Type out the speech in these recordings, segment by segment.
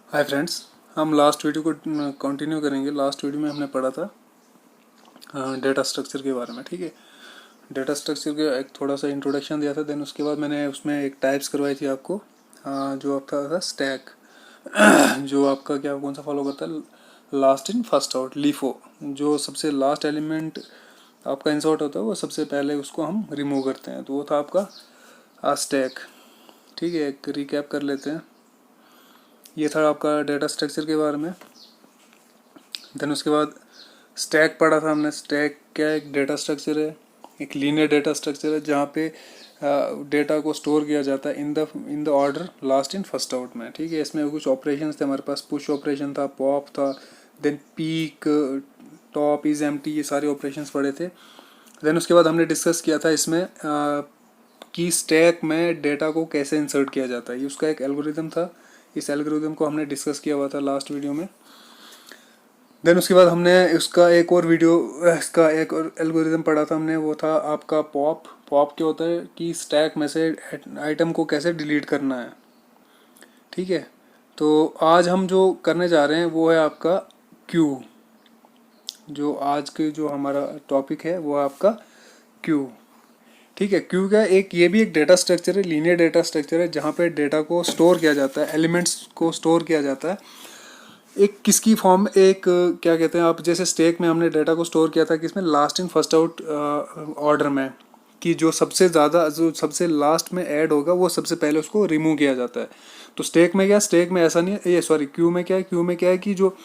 Hi friends, हम last video को continue करेंगे। लास्ट वीडियो में हमने पढ़ा था डेटा स्ट्रक्चर के बारे में। ठीक है, डेटा स्ट्रक्चर के एक थोड़ा सा इंट्रोडक्शन दिया था। देन उसके बाद मैंने उसमें एक टाइप्स करवाई थी आपको, जो आपका था स्टैक जो आपका क्या कौन सा फॉलो करता है, last in first out, LIFO. जो सबसे लास्ट एलिमेंट आपका इंसर्ट होता है वो सबसे पहले उसको हम रिमूव करते हैं, तो वो था आपका स्टैक। ठीक है, एक रिकैप कर लेते हैं। ये था आपका डेटा स्ट्रक्चर के बारे में। देन उसके बाद स्टैक पढ़ा था हमने। स्टैक क्या है? एक डेटा स्ट्रक्चर है, एक लीनियर डेटा स्ट्रक्चर है जहाँ पे डेटा को स्टोर किया जाता है in the order last in first out में। ठीक है, इसमें कुछ ऑपरेशंस थे हमारे पास। पुश ऑपरेशन था, पॉप था, then peek, top, is empty, ये सारे ऑपरेशंस पढ़े थे। देन उसके बाद हमने डिस्कस किया था इसमें कि स्टैक में डेटा को कैसे इंसर्ट किया जाता है। ये उसका एक एल्गोरिदम था। इस एल्गोरिदम को हमने डिस्कस किया हुआ था लास्ट वीडियो में। देन उसके बाद हमने इसका एक और एल्गोरिदम पढ़ा था हमने, वो था आपका पॉप। पॉप क्या होता है कि स्टैक में से आइटम को कैसे डिलीट करना है। ठीक है, तो आज हम जो करने जा रहे हैं वो है आपका क्यू। जो आज के जो हमारा टॉपिक है वो है आपका क्यू। ठीक है, क्यू का ये भी एक डेटा स्ट्रक्चर है, लीनियर डेटा स्ट्रक्चर है, जहाँ पे डेटा को स्टोर किया जाता है, एलिमेंट्स को स्टोर किया जाता है। एक किसकी फॉर्म, एक क्या कहते हैं आप, जैसे स्टैक में हमने डेटा को स्टोर किया था किसमें, last in first out order में, कि जो सबसे लास्ट में ऐड होगा वो सबसे पहले उसको रिमूव किया जाता है। तो स्टैक में क्या, स्टैक में ऐसा नहीं है, ये सॉरी क्यू में क्या है, क्यू में क्या है कि जो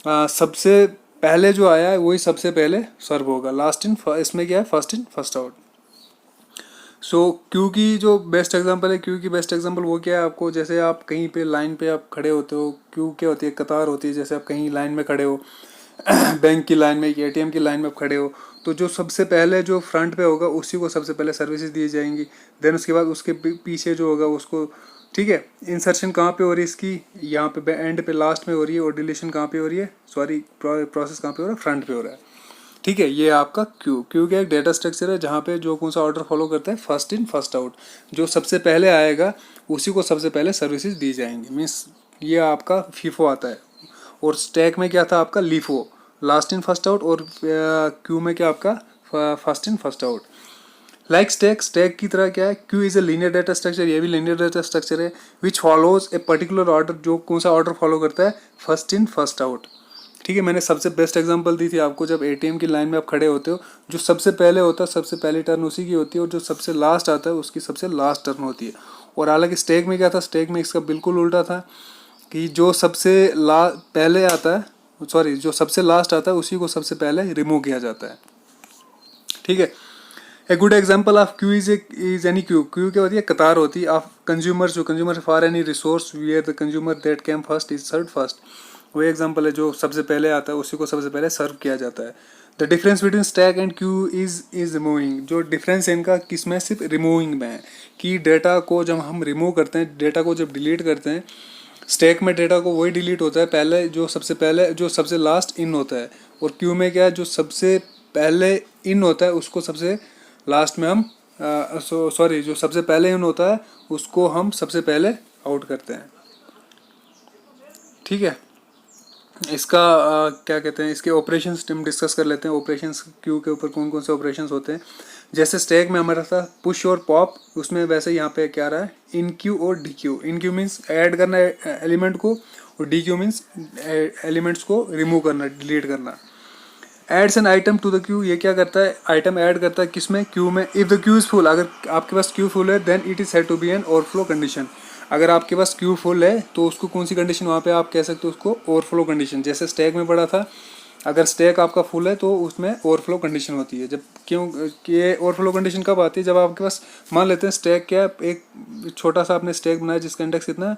सबसे पहले जो आया है वही सबसे पहले सर्व होगा। लास्ट इन, इसमें क्या है, first in first out. So Q की जो बेस्ट एग्जांपल है, क्यू की बेस्ट एग्जांपल वो क्या है आपको, जैसे आप कहीं पे लाइन पे आप खड़े होते हो, क्यू क्या होती है, कतार होती है। जैसे आप कहीं लाइन में खड़े हो बैंक की लाइन में, एटीएम की लाइन में आप खड़े हो, तो जो सबसे पहले जो फ्रंट पे होगा उसी को सबसे पहले सर्विसेज दी जाएंगी। देन उसके बाद उसके पीछे जो होगा उसको, ठीक है, इंसर्शन कहाँ पे हो रही है इसकी, यहाँ पे एंड पे लास्ट में हो रही है, और डिलीशन कहाँ पे हो रही है, सॉरी प्रोसेस कहाँ पे हो रहा है, फ्रंट पे हो रहा है। ठीक है, ये आपका क्यू। क्यू का एक डेटा स्ट्रक्चर है जहाँ पे जो कौन सा ऑर्डर फॉलो करता है, फर्स्ट इन फर्स्ट आउट। जो सबसे पहले आएगा उसी को सबसे पहले सर्विसेज दी जाएंगी। मीन्स ये आपका फीफो आता है। और स्टैक में क्या था आपका, LIFO, last in first out. और क्यू में क्या आपका, first in first out. Like stack की तरह क्या है, Q is a linear data structure. ये भी लीनियर डेटा स्ट्रक्चर है विच फॉलोज ए पर्टिकुलर ऑर्डर। जो कौन सा ऑर्डर फॉलो करता है, फर्स्ट इन फर्स्ट आउट। ठीक है, मैंने सबसे बेस्ट एग्जांपल दी थी आपको, जब एटीएम की लाइन में आप खड़े होते हो, जो सबसे पहले होता है सबसे पहली टर्न उसी की होती है, और जो सबसे लास्ट आता है उसकी सबसे लास्ट टर्न होती है। और हालांकि स्टैक में क्या था, स्टैक में इसका बिल्कुल उल्टा था कि जो सबसे पहले आता है, सॉरी, जो सबसे लास्ट आता है उसी को सबसे पहले रिमूव किया जाता है। ठीक है, a good example of queue is any queue. Queue क्या होती है, कतार होती है। ऑफ कंज्यूमर, जो consumer for any resource where the consumer that came first is serve first. वो एग्जाम्पल है, जो सबसे पहले आता है उसी को सबसे पहले सर्व किया जाता है। The difference between stack and Q is removing. जो डिफरेंस है इनका किसमें, सिर्फ रिमूविंग में है, कि डेटा को जब हम रिमूव करते हैं, डेटा को जब डिलीट करते हैं, स्टैक में डेटा को वही डिलीट होता है पहले जो सबसे लास्ट इन होता है। और क्यू में क्या है, जो सबसे पहले इन होता है उसको सबसे लास्ट में हम सॉरी जो सबसे पहले इन होता है उसको हम सबसे पहले आउट करते हैं। ठीक है, इसका क्या कहते हैं, इसके ऑपरेशंस हम डिस्कस कर लेते हैं। ऑपरेशंस क्यू के ऊपर कौन कौन से ऑपरेशंस होते हैं। जैसे स्टैक में हमारा था पुश और पॉप, उसमें वैसे यहाँ पे क्या रहा है, इन क्यू और dequeue. Enqueue means ऐड करना एलिमेंट को, और डी क्यू मीन्स एलिमेंट्स को रिमूव करना, डिलीट करना। Adds an item to the queue, ये क्या करता है, आइटम ऐड करता है किसमें, क्यू में। If the queue is full, अगर आपके पास क्यू फुल है, then it is said to be an overflow condition. अगर आपके पास क्यू फुल है तो उसको कौन सी कंडीशन, वहाँ पे आप कह सकते हो उसको ओवरफ्लो कंडीशन। जैसे स्टैक में पड़ा था, अगर स्टैक आपका फुल है तो उसमें ओवरफ्लो कंडीशन होती है। जब क्यों, ये ओवरफ्लो कंडीशन कब आती है, जब आपके पास, मान लेते हैं स्टैक क्या है, एक छोटा सा आपने स्टैक बनाया जिसका इंडेक्स कितना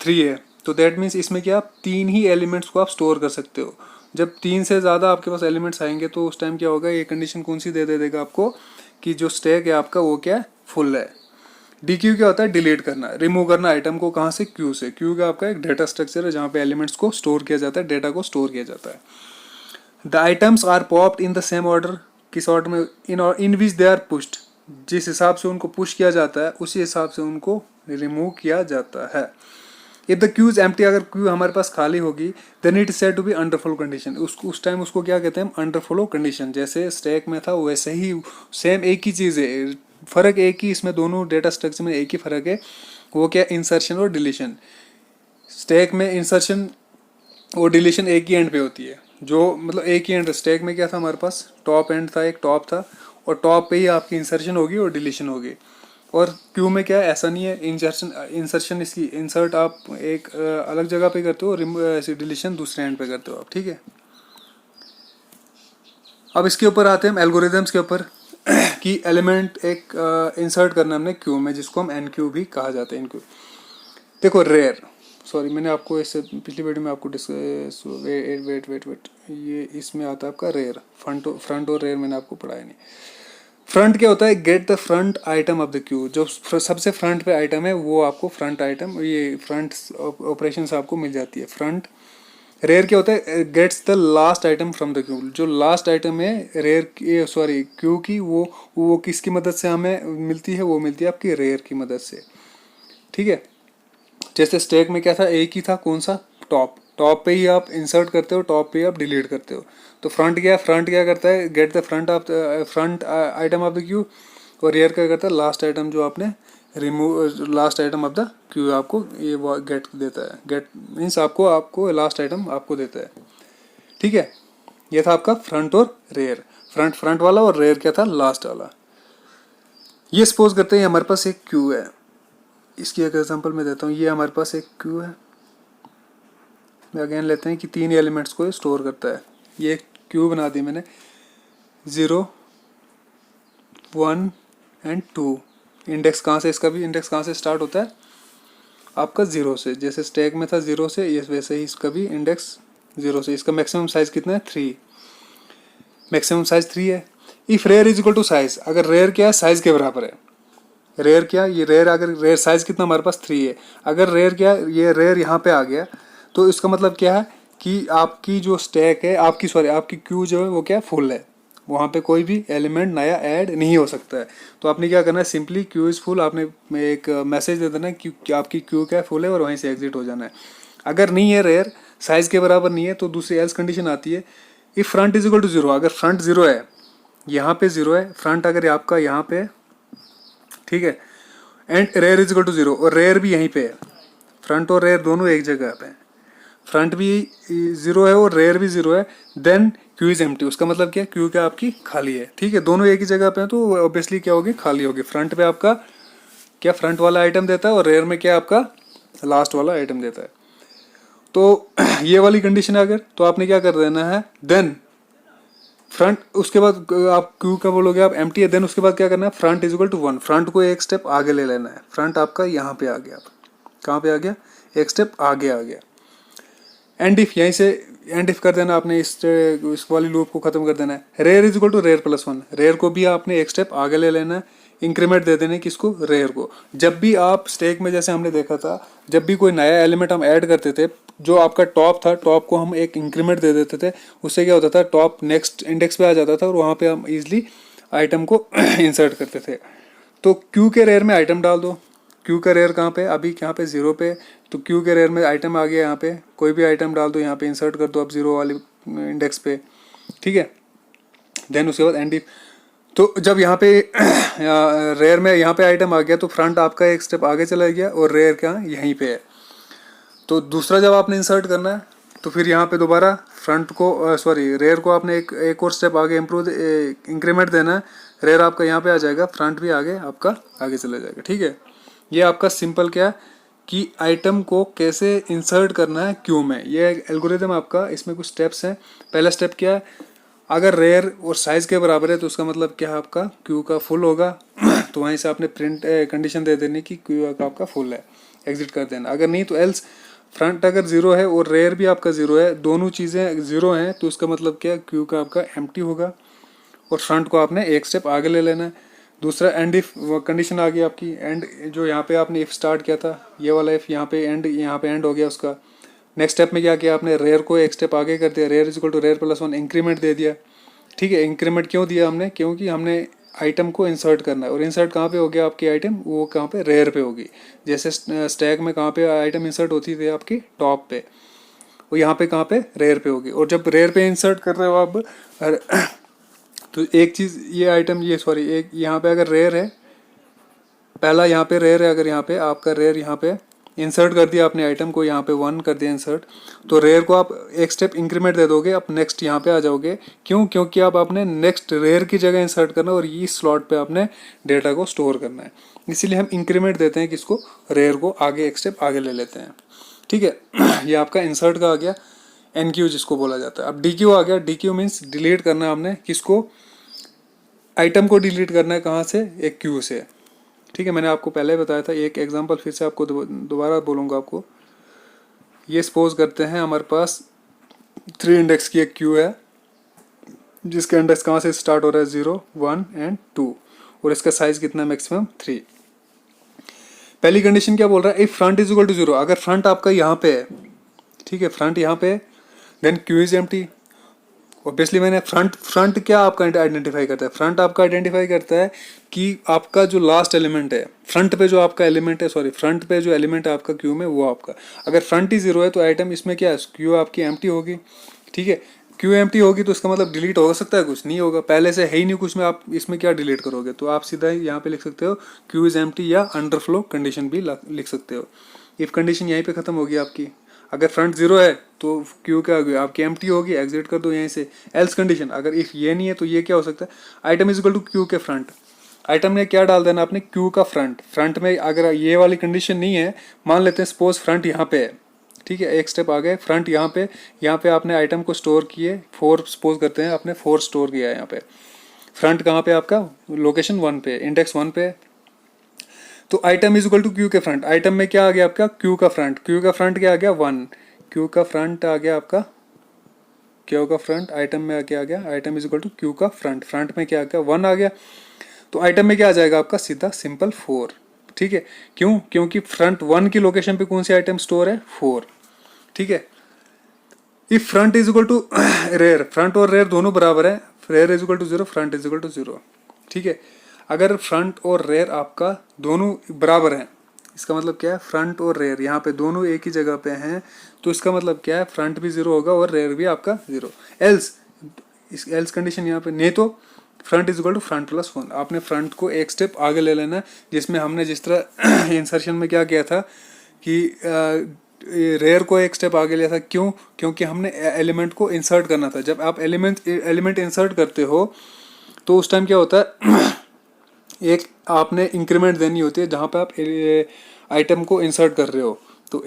3 है, तो दैट मीन्स इसमें क्या, आप 3 ही एलिमेंट्स को आप स्टोर कर सकते हो। जब 3 से ज़्यादा आपके पास एलिमेंट्स आएंगे तो उस टाइम क्या होगा, ये कंडीशन कौन सी दे देगा आपको, कि जो स्टैक है आपका वो क्या है, फुल है। डी क्यू क्या होता है, डिलीट करना, रिमूव करना आइटम को, कहाँ से, क्यू से। क्यू का आपका एक डेटा स्ट्रक्चर है जहाँ पे एलिमेंट्स को स्टोर किया जाता है, डेटा को स्टोर किया जाता है। The items are popped in the same order, किस ऑर्डर में, in which they are pushed, जिस हिसाब से उनको पुश किया जाता है उसी हिसाब से उनको रिमूव किया जाता है। If the queue is empty, अगर क्यू हमारे पास खाली होगी, then it is said to be underflow condition. उस टाइम उसको क्या कहते हैं, अंडर फ्लो कंडीशन। जैसे स्टैक में था वैसे ही सेम एक ही चीज़ है, फर्क एक ही, इसमें दोनों डेटा स्ट्रक्चर में एक ही फर्क है, वो क्या, इंसर्शन और डिलीशन। स्टैक में इंसर्शन और डिलीशन एक ही एंड पे होती है, जो मतलब एक ही एंड। स्टैक में क्या था हमारे पास, टॉप एंड था, एक टॉप था, और टॉप पे ही आपकी इंसर्शन होगी और डिलीशन होगी। और क्यू में क्या है, ऐसा नहीं है, इंसर्शन इसकी इंसर्ट आप एक अलग जगह पे करते हो और ऐसे डिलीशन दूसरे एंड पे करते हो आप, ठीक है। अब इसके ऊपर आते हैं हम एल्गोरिदम्स के ऊपर कि एलिमेंट एक इंसर्ट करना हमने क्यू में, जिसको हम एन क्यू भी कहा जाता है, इनको। देखो रेयर, सॉरी मैंने आपको इससे पिछली वीडियो में आपको वेट ये इसमें आता है आपका रेयर, फ्रंट और रेयर मैंने आपको पढ़ाया नहीं। फ्रंट क्या होता है, get the front item of the queue, जो सबसे फ्रंट पे आइटम है वो आपको फ्रंट आइटम, ये फ्रंट ऑपरेशन आपको मिल जाती है फ्रंट। रेयर क्या होता है, gets the last item from the queue, जो लास्ट आइटम है रेयर की, सॉरी क्यू की, वो किसकी मदद से हमें मिलती है, वो मिलती है आपकी रेयर की मदद से, ठीक है। जैसे स्टैक में क्या था, एक ही था, कौन सा, टॉप। टॉप पे ही आप इंसर्ट करते हो, टॉप पे ही आप डिलीट करते हो। तो फ्रंट क्या करता है, get the front item of the Q, और रेयर क्या करता है, लास्ट आइटम जो आपने remove, last item of the Q आपको ये गेट देता है। गेट मीन्स आपको लास्ट आइटम आपको देता है, ठीक है। ये था आपका फ्रंट और रेयर, फ्रंट वाला, और रेयर क्या था, लास्ट वाला। ये सपोज करते हैं हमारे पास एक क्यू है, इसकी एक एग्जांपल मैं देता हूँ। ये हमारे पास एक क्यू है, मैं अगेन लेते हैं कि 3 एलिमेंट्स को स्टोर करता है। ये एक क्यू बना दी मैंने, 0 1 एंड 2। इंडेक्स कहाँ से, इसका भी इंडेक्स कहाँ से स्टार्ट होता है, आपका 0 से। जैसे स्टैक में था 0 से, ये वैसे ही इसका भी इंडेक्स 0 से। इसका मैक्सिमम साइज कितना है, 3, मैक्सिमम साइज 3 है। If rear is equal to size, अगर रेयर क्या है, साइज के बराबर है। रेयर क्या, ये रेयर, अगर रेयर साइज कितना हमारे पास 3 है, अगर रेयर क्या, ये रेयर यहाँ पे आ गया, तो इसका मतलब क्या है कि आपकी जो स्टैक है, आपकी क्यू जो है वो क्या, फुल है, वहाँ पे कोई भी एलिमेंट नया ऐड नहीं हो सकता है। तो आपने क्या करना है, सिंपली क्यू इज़ फुल, आपने एक मैसेज दे देना है कि आपकी क्यू क्या फुल है, और वहीं से एग्जिट हो जाना है। अगर नहीं है, रेयर साइज के बराबर नहीं है, तो दूसरी एल्स कंडीशन आती है, if front is equal to 0, अगर फ्रंट 0 है, यहाँ पे 0 है, फ्रंट अगर आपका यहाँ पे, ठीक है, and rear is equal to 0, और रेयर भी यहीं पे है, फ्रंट और रेयर दोनों एक जगह पे, फ्रंट भी 0 है और रेयर भी 0 है, देन क्यू इज एम्प्टी। उसका मतलब क्या, क्यू क्या आपकी खाली है, ठीक है, दोनों एक ही जगह पे हैं, तो ऑब्वियसली क्या होगी, खाली होगी। फ्रंट पे आपका क्या, फ्रंट वाला आइटम देता है, और रेयर में क्या आपका लास्ट वाला आइटम देता है। तो ये वाली कंडीशन है अगर, तो आपने क्या कर देना है, देन फ्रंट, उसके बाद आप क्यू का बोलोगे आप एम्प्टी है, देन उसके बाद क्या करना है, front is equal to 1, front को एक स्टेप आगे ले लेना है। फ्रंट आपका यहाँ पे आ गया, कहाँ पे आ गया, एक स्टेप आगे आ गया। एंड इफ, यहीं से एंड इफ कर देना आपने, इस वाली लूप को खत्म कर देना है। Rear is equal to rear plus 1, rear को भी आपने एक स्टेप आगे ले लेना है, इंक्रीमेंट दे देने किसको, रेयर को। जब भी आप स्टैक में, जैसे हमने देखा था, जब भी कोई नया एलिमेंट हम ऐड करते थे, जो आपका टॉप था, टॉप को हम एक इंक्रीमेंट दे देते थे, उससे क्या होता था, टॉप नेक्स्ट इंडेक्स पे आ जाता था, और वहाँ पे हम इजिली आइटम को इंसर्ट करते थे। तो क्यू के रेयर में आइटम डाल दो, क्यू का रेयर कहाँ पे, अभी यहाँ पे 0 पे, तो क्यू के रेयर में आइटम आ गया, यहाँ पे कोई भी आइटम डाल दो, यहाँ पे इंसर्ट कर दो अब 0 वाली इंडेक्स पे, ठीक है। देन उसके बाद एंड इफ, तो जब यहाँ पे रेयर में यहाँ पे आइटम आ गया, तो फ्रंट आपका एक स्टेप आगे चला गया, और रेयर क्या यहीं पे है। तो दूसरा जब आपने इंसर्ट करना है, तो फिर यहाँ पे दोबारा फ्रंट को, सॉरी रेयर को आपने एक और स्टेप आगे इंक्रीमेंट देना है, रेयर आपका यहाँ पे आ जाएगा, फ्रंट भी आगे आपका आगे चला जाएगा, ठीक है। ये आपका सिंपल क्या है कि आइटम को कैसे इंसर्ट करना है क्यू में, ये एल्गोरिदम आपका, इसमें कुछ स्टेप्स हैं। पहला स्टेप क्या है, अगर रेयर और साइज के बराबर है, तो उसका मतलब क्या है, आपका क्यू का फुल होगा तो वहीं से आपने प्रिंट कंडीशन दे देनी कि क्यू का आपका फुल है, एग्जिट कर देना। अगर नहीं तो एल्स, फ्रंट अगर 0 है और रेयर भी आपका 0 है, दोनों चीज़ें 0 हैं, तो उसका मतलब क्या, क्यू का आपका एम्प्टी होगा, और फ्रंट को आपने एक स्टेप आगे ले लेना है। दूसरा एंड इफ कंडीशन आ गई आपकी, एंड जो यहाँ पे आपने इफ स्टार्ट किया था, ये वाला इफ, यहाँ पे एंड हो गया उसका। नेक्स्ट स्टेप में क्या किया आपने, रेयर को एक स्टेप आगे कर दिया, rear is equal to rear plus 1, increment दे दिया, ठीक है। इंक्रीमेंट क्यों दिया हमने, क्योंकि हमने आइटम को इंसर्ट करना है, और इंसर्ट कहाँ पे हो गया आपकी आइटम, वो कहाँ पे, रेयर पे होगी। जैसे स्टैक में कहाँ पे आइटम इंसर्ट होती थी आपकी, टॉप पे, और यहाँ पे कहाँ पे, रेयर पे होगी। और जब रेयर पे इंसर्ट कर रहे हो आप तो एक चीज़ ये आइटम, ये सॉरी, एक यहाँ पे अगर रेयर है, पहला यहाँ पे रेयर है, अगर यहाँ पे आपका रेयर यहाँ पे इंसर्ट कर दिया आपने आइटम को, यहाँ पे 1 कर दिया इंसर्ट, तो रेयर को आप एक स्टेप इंक्रीमेंट दे दोगे, आप नेक्स्ट यहाँ पे आ जाओगे। क्यों? क्योंकि आप आपने नेक्स्ट रेयर की जगह इंसर्ट करना है और इस स्लॉट पे आपने डेटा को स्टोर करना है, इसीलिए हम इंक्रीमेंट देते हैं किसको, रेयर को आगे एक स्टेप आगे ले लेते हैं। ठीक है ये आपका इंसर्ट का आ गया, एनक्यू जिसको बोला जाता है। अब डीक्यू आ गया। डीक्यू मीन्स डिलीट करना है हमने किसको, आइटम को डिलीट करना है, कहाँ से, एक क्यू से। ठीक है, मैंने आपको पहले बताया था। एक एग्जांपल फिर से आपको दोबारा बोलूँगा आपको। ये सपोज करते हैं हमारे पास 3 इंडेक्स की एक क्यू है, जिसका इंडेक्स कहाँ से स्टार्ट हो रहा है, 0, 1 एंड 2, और इसका साइज कितना है, मैक्सिमम 3। पहली कंडीशन क्या बोल रहा है, if front is equal to 0, अगर फ्रंट आपका यहाँ पे है, ठीक है, फ्रंट यहाँ पे, then queue is empty. Obviously मैंने फ्रंट क्या आपका आइडेंटिफाई करता है, फ्रंट आपका आइडेंटिफाई करता है कि आपका जो लास्ट एलिमेंट है, फ्रंट पे जो आपका एलिमेंट है, सॉरी फ्रंट पे जो एलिमेंट है आपका क्यू में, वो आपका, अगर फ्रंट ही 0 है तो आइटम इसमें क्या है, क्यू आपकी एम्प्टी होगी। ठीक है, क्यू एम्प्टी होगी तो इसका मतलब डिलीट हो सकता है, कुछ नहीं होगा, पहले से है ही नहीं कुछ में, आप इसमें क्या डिलीट करोगे। तो आप सीधा यहाँ पे लिख सकते हो क्यू इज एम्प्टी, या अंडरफ्लो कंडीशन भी लिख सकते हो। इफ कंडीशन यहीं पे खत्म होगी आपकी। अगर फ्रंट 0 है तो क्यू क्या होगी आपकी, एम्प्टी होगी, एग्जिट कर दो यहीं से। एल्स कंडीशन, अगर इफ ये नहीं है तो ये क्या हो सकता है, item is equal to queue के फ्रंट। आइटम ने क्या डाल देना आपने, क्यू का फ्रंट। फ्रंट में अगर ये वाली कंडीशन नहीं है, मान लेते हैं सपोज फ्रंट यहाँ पे है, ठीक है, एक स्टेप आगे, फ्रंट यहाँ पे आपने आइटम को स्टोर किए 4, सपोज करते हैं आपने 4 स्टोर किया है यहाँ पे। फ्रंट कहाँ पे आपका, लोकेशन 1 पे, इंडेक्स 1 पे। तो item is equal to queue के फ्रंट। आइटम में क्या आ गया आपका, क्यू का फ्रंट। क्यू का फ्रंट क्या आ गया, 1। क्यू का फ्रंट आ गया आपका, क्यू का फ्रंट आइटम में क्या आ गया, item is equal to queue का फ्रंट। फ्रंट में क्या आ गया, 1 आ गया। तो आइटम में क्या आ जाएगा आपका, सीधा सिंपल 4। ठीक है, क्यों, क्योंकि फ्रंट 1 की लोकेशन पे कौन सी आइटम स्टोर है, 4। ठीक है, if front is equal to rear, front और रेयर दोनों बराबर है, rear is equal to 0, front is equal to 0। ठीक है, अगर फ्रंट और रेयर आपका दोनों बराबर हैं, इसका मतलब क्या है, फ्रंट और रेयर यहाँ पे दोनों एक ही जगह पे हैं, तो इसका मतलब क्या है, फ्रंट भी 0 होगा और रेयर भी आपका 0। एल्स कंडीशन यहाँ पे नहीं, तो front is equal to front plus 1। आपने फ्रंट को एक स्टेप आगे ले लेना है, जिसमें हमने जिस तरह इंसर्शन में क्या किया था कि रेयर को एक स्टेप आगे लिया था। क्यों, क्योंकि हमने एलिमेंट को इंसर्ट करना था। जब आप एलिमेंट इंसर्ट करते हो तो उस टाइम क्या होता है एक आपने इंक्रीमेंट देनी होती है जहाँ पे आप आइटम को इंसर्ट कर रहे हो। तो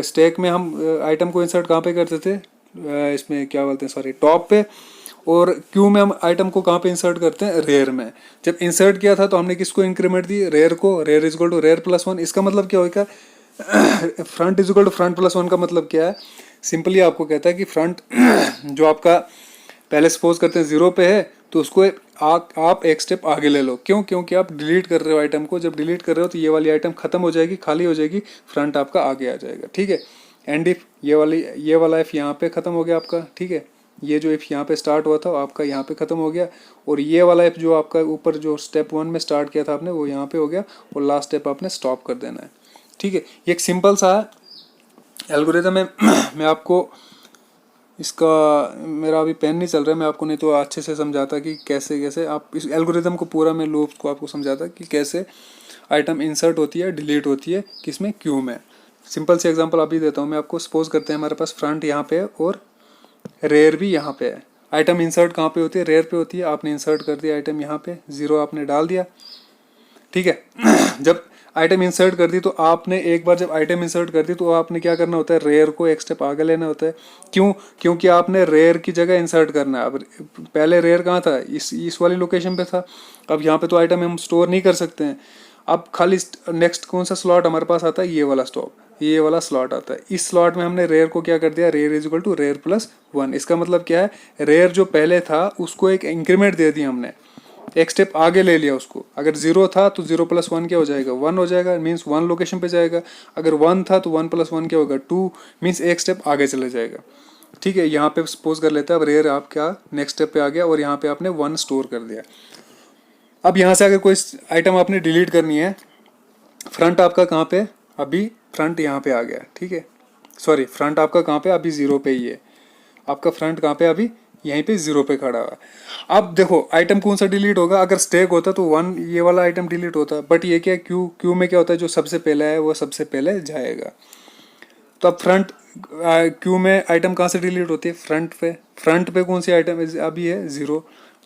स्टैक में हम आइटम को इंसर्ट कहाँ पे करते थे, इसमें क्या बोलते हैं, सॉरी, टॉप पे। और क्यू में हम आइटम को कहाँ पे इंसर्ट करते हैं, रेयर में। जब इंसर्ट किया था तो हमने किसको इंक्रीमेंट दी, रेयर को। Rear is equal to rear plus 1। इसका मतलब क्या होगा, front is equal to front plus 1 का मतलब क्या है, सिंपली आपको कहता है कि फ्रंट जो आपका पहले सपोज करते हैं 0 पे है, तो उसको आप एक स्टेप आगे ले लो। क्यों, क्योंकि आप डिलीट कर रहे हो आइटम को। जब डिलीट कर रहे हो तो ये वाली आइटम खत्म हो जाएगी, खाली हो जाएगी, फ्रंट आपका आगे आ जाएगा। ठीक है, एंड इफ ये वाला इफ यहाँ पे खत्म हो गया आपका। ठीक है, ये जो इफ यहाँ पे स्टार्ट हुआ था आपका यहाँ पे खत्म हो गया, और ये वाला इफ जो आपका ऊपर जो स्टेप 1 में स्टार्ट किया था आपने, वो यहाँ पे हो गया, और लास्ट स्टेप आपने स्टॉप कर देना है। ठीक है, ये एक सिंपल सा एल्गोरिथम है। मैं आपको इसका, मेरा अभी पेन नहीं चल रहा है, मैं आपको नहीं तो अच्छे से समझाता कि कैसे कैसे आप इस एल्गोरिथम को पूरा, मैं लूप को आपको समझाता कि कैसे आइटम इंसर्ट होती है, डिलीट होती है, किसमें, क्यू में। सिंपल सी एग्जांपल अभी देता हूँ मैं आपको। सपोज करते हैं हमारे पास फ्रंट यहाँ पे है और रेयर भी यहाँ पे है। आइटम इंसर्ट कहाँ पे होती है, रेयर पे होती है। आपने इंसर्ट कर दिया आइटम यहाँ पे, 0 आपने डाल दिया। ठीक है, जब आइटम इंसर्ट कर दी तो आपने एक बार जब आइटम इंसर्ट कर दी तो आपने क्या करना होता है, रेयर को एक स्टेप आगे लेना होता है। क्यों, क्योंकि आपने रेयर की जगह इंसर्ट करना है। अब पहले रेयर कहाँ था, इस वाली लोकेशन पे था। अब यहाँ पे तो आइटम हम स्टोर नहीं कर सकते हैं। अब खाली नेक्स्ट कौन सा स्लॉट हमारे पास आता है, ये वाला ये वाला स्लॉट आता है। इस स्लॉट में हमने रेयर को क्या कर दिया, rear is equal to rear plus 1। इसका मतलब क्या है, रेयर जो पहले था उसको एक इंक्रीमेंट दे दिया हमने, एक स्टेप आगे ले लिया उसको। अगर 0 था तो 0 प्लस 1 क्या हो जाएगा, 1 हो जाएगा, मीन्स 1 लोकेशन पे जाएगा। अगर 1 था तो 1 प्लस 1 क्या होगा, 2, मीन्स एक स्टेप आगे चले जाएगा। ठीक है, यहाँ पे सपोज कर लेते हैं अब रेयर आप क्या नेक्स्ट स्टेप पे आ गया और यहाँ पे आपने 1 स्टोर कर दिया। अब यहाँ से अगर कोई आइटम आपने डिलीट करनी है, फ्रंट आपका कहाँ पे, अभी फ्रंट यहाँ पे आ गया, ठीक है, सॉरी फ्रंट आपका कहाँ पे, अभी 0 पे ही है, आपका फ्रंट कहाँ पे, अभी यहीं पे 0 पे खड़ा हुआ है। अब देखो आइटम कौन सा डिलीट होगा, अगर स्टैक होता तो 1 ये वाला आइटम डिलीट होता, बट ये क्या, क्यू में क्या होता है, जो सबसे पहले है वो सबसे पहले जाएगा। तो अब फ्रंट क्यू में आइटम कहाँ से डिलीट होती है, फ्रंट पे कौन सी आइटम अभी है 0।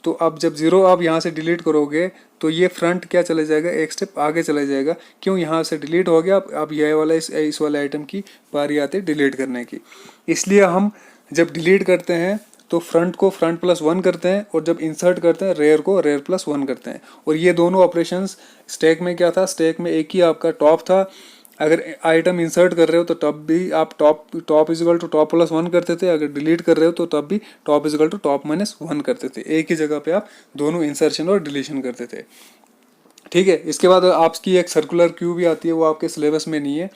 तो अब जब 0 आप यहाँ से डिलीट करोगे तो ये फ्रंट क्या चले जाएगा, एक स्टेप आगे चला जाएगा, क्यों, यहाँ से डिलीट हो गया, अब ये वाला इस वाले आइटम की बारी आती है डिलीट करने की। इसलिए हम जब डिलीट करते हैं तो फ्रंट को फ्रंट +1 करते हैं, और जब इंसर्ट करते हैं रेयर को रेयर +1 करते हैं। और ये दोनों ऑपरेशंस स्टैक में क्या था, स्टैक में एक ही आपका टॉप था, अगर आइटम इंसर्ट कर रहे हो तो तब भी आप टॉप इजिकल टू टॉप +1 करते थे, अगर डिलीट कर रहे हो तो तब भी टॉप इजिकल टू टॉप -1 करते थे। एक ही जगह पे आप दोनों इंसर्शन और डिलीशन करते थे, ठीक है। इसके बाद आपकी एक सर्कुलर क्यू भी आती है, वो आपके सिलेबस में नहीं है,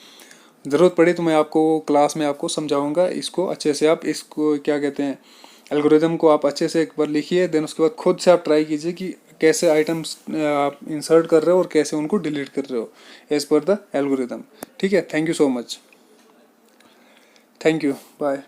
ज़रूरत पड़ी तो मैं आपको क्लास में आपको समझाऊंगा इसको अच्छे से। आप इसको क्या कहते हैं, एल्गोरिदम को आप अच्छे से एक बार लिखिए, देन उसके बाद खुद से आप ट्राई कीजिए कि कैसे आइटम्स आप इंसर्ट कर रहे हो और कैसे उनको डिलीट कर रहे हो एज पर द एल्गोरिदम, ठीक है। Thank you so much, thank you, bye.